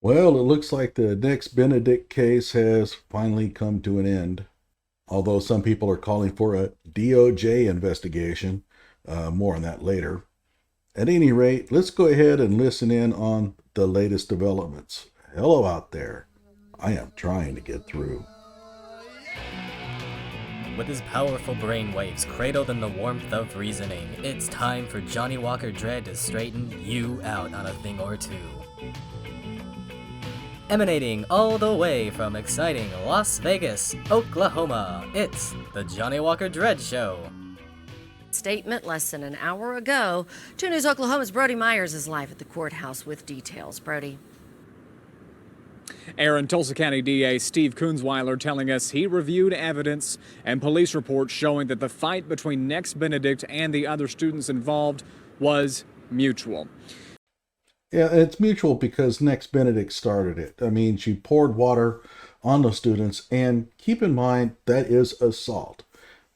Well, it looks like the Nex Benedict case has finally come to an end, although some people are calling for a DOJ investigation. More on that later. At any rate, let's go ahead and listen in on the latest developments. Hello out there. I am trying to get through. With his powerful brainwaves cradled in the warmth of reasoning, it's time for Johnny Walker Dread to straighten you out on a thing or two. Emanating all the way from exciting Las Vegas, Oklahoma, it's the Johnny Walker Dread Show. Statement less than an hour ago. 2 News Oklahoma's Brody Myers is live at the courthouse with details. Brody. Aaron, Tulsa County DA Steve Kunzweiler telling us he reviewed evidence and police reports showing that the fight between Nex Benedict and the other students involved was mutual. Yeah, it's mutual because Nex Benedict started it. I mean, she poured water on the students, and keep in mind that is assault.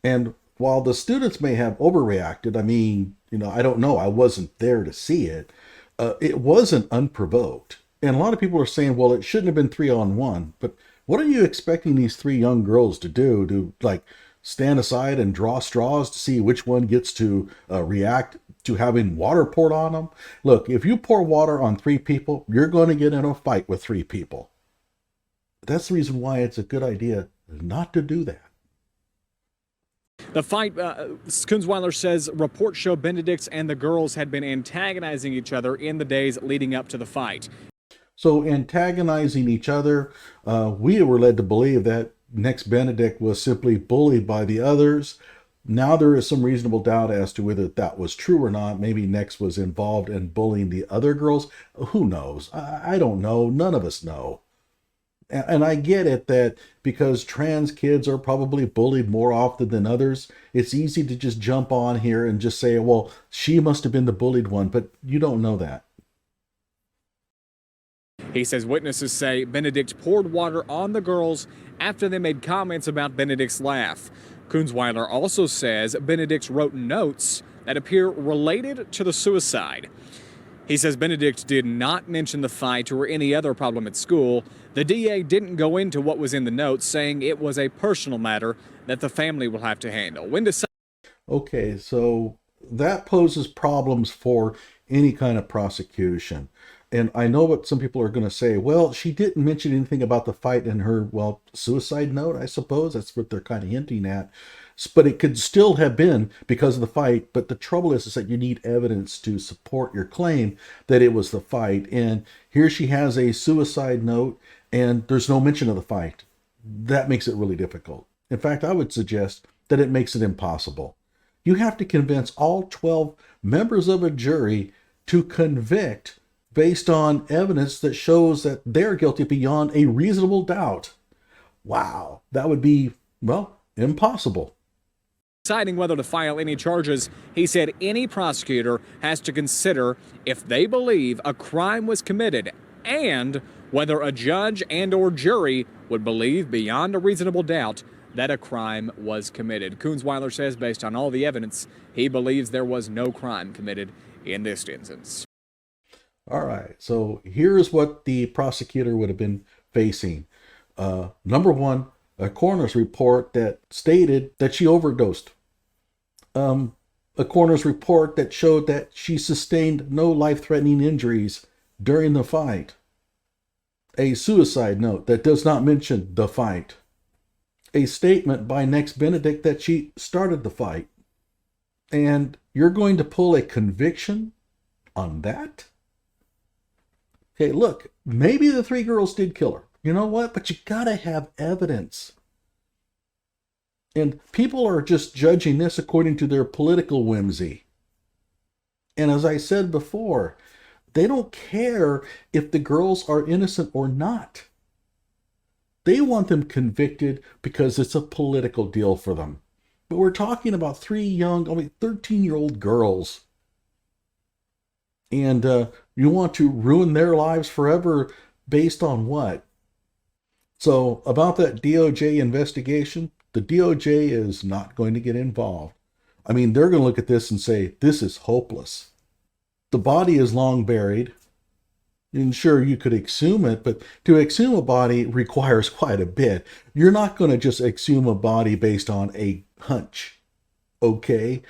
And while the students may have overreacted, I mean, I don't know, I wasn't there to see it. It wasn't unprovoked. And a lot of people are saying, well, it shouldn't have been 3-on-1. But what are you expecting these three young girls to do? To stand aside and draw straws to see which one gets to react to having water poured on them? Look, if you pour water on three people, you're going to get in a fight with three people. That's the reason why it's a good idea not to do that. The fight, Kunzweiler says, reports show Benedict's and the girls had been antagonizing each other in the days leading up to the fight. So antagonizing each other, we were led to believe that Nex Benedict was simply bullied by the others. Now there is some reasonable doubt as to whether that was true or not. Maybe Nex was involved in bullying the other girls. Who knows? I don't know. None of us know. And I get it that because trans kids are probably bullied more often than others, it's easy to just jump on here and just say, well, she must have been the bullied one, but you don't know that. He says witnesses say Benedict poured water on the girls after they made comments about Benedict's laugh. Kunzweiler also says Benedict wrote notes that appear related to the suicide. He says Benedict did not mention the fight or any other problem at school. The DA didn't go into what was in the notes, saying it was a personal matter that the family will have to handle. Okay, so that poses problems for any kind of prosecution. And I know what some people are going to say. Well, she didn't mention anything about the fight in her, suicide note, I suppose. That's what they're kind of hinting at. But it could still have been because of the fight. But the trouble is that you need evidence to support your claim that it was the fight. And here she has a suicide note, and there's no mention of the fight. That makes it really difficult. In fact, I would suggest that it makes it impossible. You have to convince all 12 members of a jury to convict based on evidence that shows that they're guilty beyond a reasonable doubt. Wow, that would be, impossible. Deciding whether to file any charges, he said any prosecutor has to consider if they believe a crime was committed and whether a judge and or jury would believe beyond a reasonable doubt that a crime was committed. Kunzweiler says based on all the evidence, he believes there was no crime committed in this instance. All right, so here's what the prosecutor would have been facing. Number one, a coroner's report that stated that she overdosed. A coroner's report that showed that she sustained no life-threatening injuries during the fight. A suicide note that does not mention the fight. A statement by Nex Benedict that she started the fight. And you're going to pull a conviction on that? Okay, look, maybe the three girls did kill her. You know what? But you gotta have evidence. And people are just judging this according to their political whimsy. And as I said before, they don't care if the girls are innocent or not. They want them convicted because it's a political deal for them. But we're talking about 13-year-old girls. And you want to ruin their lives forever based on what? So about that DOJ investigation, the DOJ is not going to get involved. I mean, they're going to look at this and say, this is hopeless. The body is long buried. And sure, you could exhume it, but to exhume a body requires quite a bit. You're not going to just exhume a body based on a hunch, okay?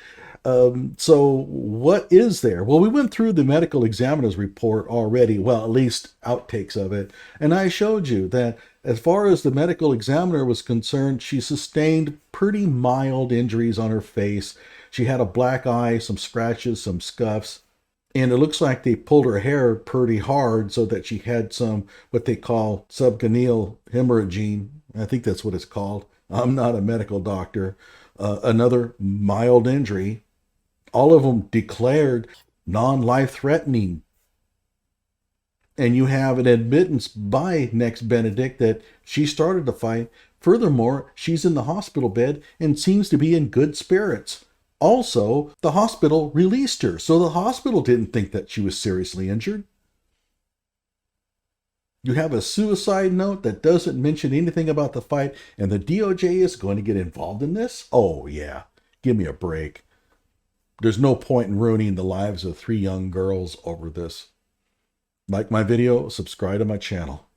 So what is there? Well, we went through the medical examiner's report already, well, at least outtakes of it, and I showed you that as far as the medical examiner was concerned, she sustained pretty mild injuries on her face. She had a black eye, some scratches, some scuffs, and it looks like they pulled her hair pretty hard so that she had some what they call subgonial hemorrhaging. I think that's what it's called. I'm not a medical doctor. Another mild injury. All of them declared non-life threatening. And you have an admittance by Nex Benedict that she started the fight. Furthermore, she's in the hospital bed and seems to be in good spirits. Also, the hospital released her, so the hospital didn't think that she was seriously injured. You have a suicide note that doesn't mention anything about the fight, and the DOJ is going to get involved in this? Oh, yeah. Give me a break. There's no point in ruining the lives of 3 young girls over this. Like my video, subscribe to my channel.